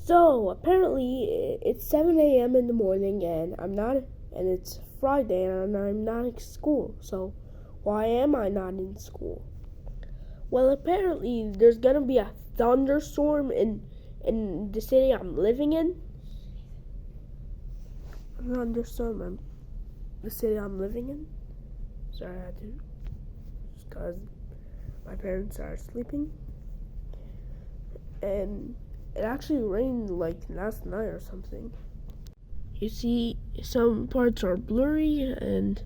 So apparently it's 7 a.m. in the morning, and it's Friday, and I'm not in school. So why am I not in school? Well, apparently there's gonna be a thunderstorm in the city I'm living in. Thunderstorm in the city I'm living in. Sorry, I had to, because my parents are sleeping, and it actually rained like last night or something. You see, some parts are blurry, and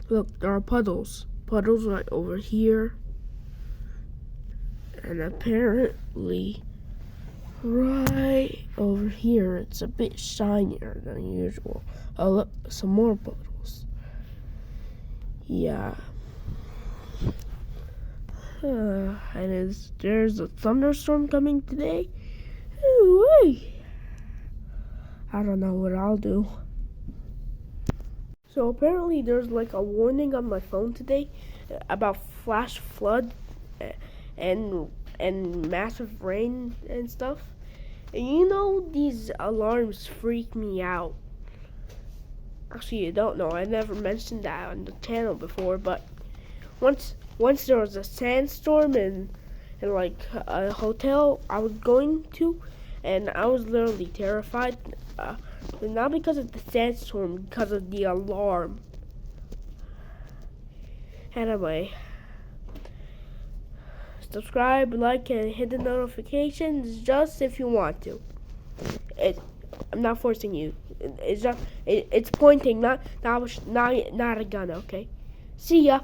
look, there are puddles. Puddles right over here. And apparently, right over here, it's a bit shinier than usual. Oh, look, some more puddles. Yeah. And there's a thunderstorm coming today. Ooh-wee. I don't know what I'll do. So apparently there's like a warning on my phone today about flash flood and massive rain and stuff. And you know, these alarms freak me out. Actually, you don't know. I never mentioned that on the channel before, but once there was a sandstorm in like a hotel I was going to, and I was literally terrified. Not because of the sandstorm, because of the alarm. Anyway, subscribe, like, and hit the notifications just if you want to. I'm not forcing you. It's pointing, not a gun. Okay. See ya.